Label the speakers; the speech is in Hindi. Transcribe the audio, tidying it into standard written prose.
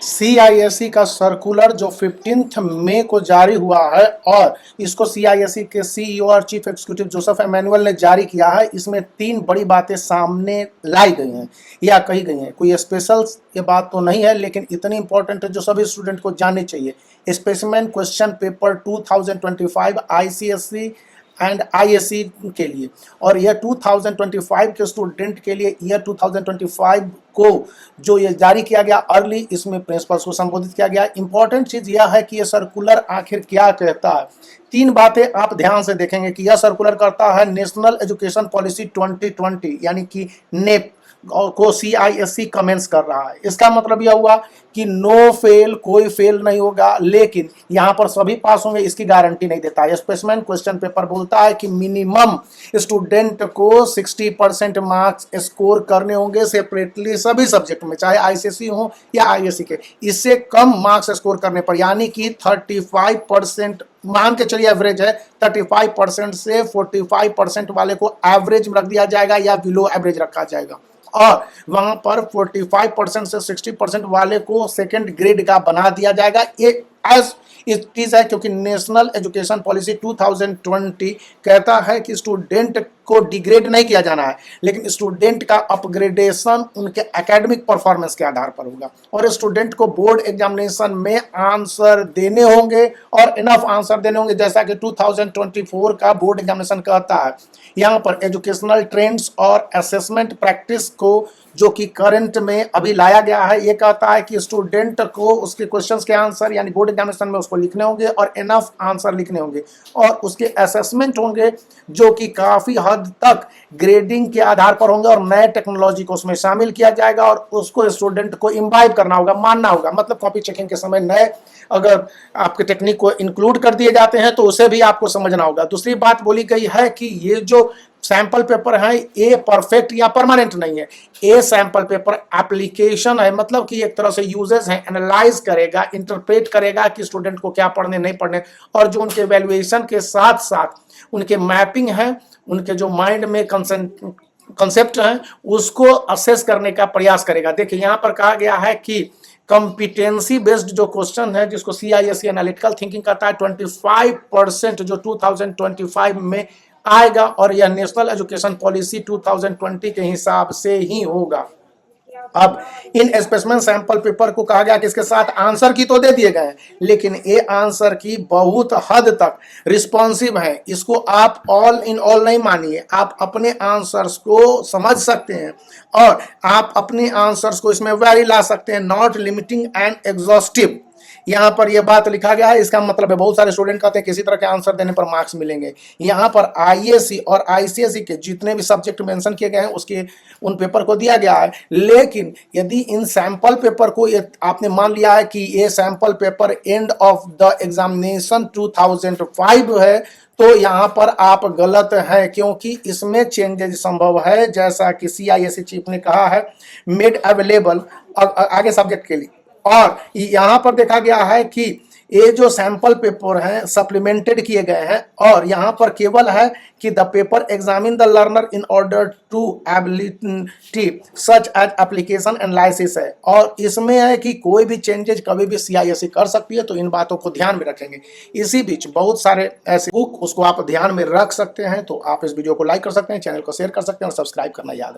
Speaker 1: सीआईएससी का सर्कुलर जो 15 मई को जारी हुआ है और इसको सीआईएससी के सीईओ और चीफ एग्जीक्यूटिव जोसेफ एमेनुअल ने जारी किया है। इसमें 3 बड़ी बातें सामने लाई गई हैं या कही गई हैं। कोई स्पेशल ये बात तो नहीं है, लेकिन इतनी इंपॉर्टेंट है जो सभी स्टूडेंट को जाननी चाहिए। Specimen question paper 2025 ICSE and ISC के लिए, और यह 2025 के स्टूडेंट के लिए ईयर 2025 को जो ये जारी किया गया अर्ली, इसमें प्रिंसिपल्स को संबोधित किया गया। इंपॉर्टेंट चीज यह है कि यह सर्कुलर आखिर क्या कहता है। 3 बातें आप ध्यान से देखेंगे कि यह सर्कुलर करता है नेशनल एजुकेशन पॉलिसी 2020 यानी कि नेप को सीआईएससी कमेंट्स कर रहा है। इसका मतलब यह हुआ कि नो फेल, कोई फेल नहीं होगा, लेकिन यहाँ पर सभी पास होंगे इसकी गारंटी नहीं देता है। स्पेसिमेन क्वेश्चन पेपर बोलता है कि मिनिमम स्टूडेंट को 60% मार्क्स स्कोर करने होंगे सेपरेटली सभी सब्जेक्ट में, चाहे आईसीएसई हो या आईएससी के। इससे कम मार्क्स स्कोर करने पर यानी कि 35% मान के चलिए एवरेज है, 35% से 45% वाले को एवरेज में रख दिया जाएगा या बिलो एवरेज रखा जाएगा, और वहां पर 45% से 60% वाले को सेकंड ग्रेड का बना दिया जाएगा। ये एज इट इज है, क्योंकि नेशनल एजुकेशन पॉलिसी 2020 कहता है कि स्टूडेंट को डिग्रेड नहीं किया जाना है, लेकिन स्टूडेंट का अपग्रेडेशन उनके एकेडमिक परफॉर्मेंस के आधार पर होगा, और स्टूडेंट को बोर्ड एग्जामिनेशन में आंसर देने होंगे और इनफ आंसर देने होंगे, जैसा कि 2024 का बोर्ड एग्जामिनेशन कहता है। यहाँ पर एजुकेशनल ट्रेंड्स और असेसमेंट प्रैक्टिस को जो कि करंट में अभी लाया गया है, ये कहता है कि स्टूडेंट को उसके क्वेश्चंस के आंसर यानी बोर्ड एग्जामिनेशन में उसको लिखने होंगे और इनफ आंसर लिखने होंगे, और उसके असेसमेंट होंगे जो कि काफ़ी हद तक ग्रेडिंग के आधार पर होंगे, और नए टेक्नोलॉजी को उसमें शामिल किया जाएगा और उसको स्टूडेंट को इम्बाइब करना होगा, मानना होगा। मतलब कॉपी चेकिंग के समय नए अगर आपके टेक्निक को इंक्लूड कर दिए जाते हैं तो उसे भी आपको समझना होगा। दूसरी बात बोली गई है कि ये जो सैंपल पेपर है ये परफेक्ट या परमानेंट नहीं है। ये सैंपल पेपर एप्लीकेशन है, मतलब कि एक तरह से यूजेस है, एनालाइज करेगा, इंटरप्रेट करेगा कि स्टूडेंट को क्या पढ़ने नहीं पढ़ने, और जो उनके वैल्यूएशन के साथ साथ उनके मैपिंग है, उनके जो माइंड में कंसेप्ट है, उसको असेस करने का प्रयास करेगा। देखिए यहाँ पर कहा गया है कि कॉम्पिटेंसी बेस्ड जो क्वेश्चन है, जिसको सीआईएससी एनालिटिकल थिंकिंग कहता है, 25% जो 2025 में आएगा, और यह नेशनल एजुकेशन पॉलिसी 2020 के हिसाब से ही होगा। अब इन स्पेसिमेन सैंपल पेपर को कहा गया कि इसके साथ आंसर की तो दे दिए गए हैं, लेकिन ये आंसर की बहुत हद तक रिस्पॉन्सिव है। इसको आप ऑल इन ऑल नहीं मानिए, आप अपने आंसर्स को समझ सकते हैं और आप अपने आंसर्स को इसमें वैरी ला सकते हैं, नॉट लिमिटिंग एंड एग्जॉस्टिव। यहाँ पर यह बात लिखा गया है, इसका मतलब है बहुत सारे स्टूडेंट कहते हैं किसी तरह के आंसर देने पर मार्क्स मिलेंगे। यहाँ पर आईएससी और आईसीएसई के जितने भी सब्जेक्ट मेंशन किए गए हैं उसके उन पेपर को दिया गया है, लेकिन यदि इन सैंपल पेपर को आपने मान लिया है कि ये sample paper end of the examination 2005 है, तो यहाँ पर आप गलत हैं, क्योंकि इसमें चेंजेस संभव है, जैसा कि सीआईएससी चीफ ने कहा है, मेड अवेलेबल आगे सब्जेक्ट के लिए। और यहाँ पर देखा गया है कि ये जो सैंपल पेपर हैं सप्लीमेंटेड किए गए हैं, और यहाँ पर केवल है कि the paper examine the learner in order to ability such as application analysis है, और इसमें है कि कोई भी चेंजेस कभी भी सीआईएससी कर सकती है, तो इन बातों को ध्यान में रखेंगे। इसी बीच बहुत सारे ऐसे बुक उसको आप ध्यान में रख सकते हैं, तो आप इस वीडियो को लाइक कर सकते हैं, चैनल को शेयर कर सकते हैं और सब्सक्राइब करना याद रखें।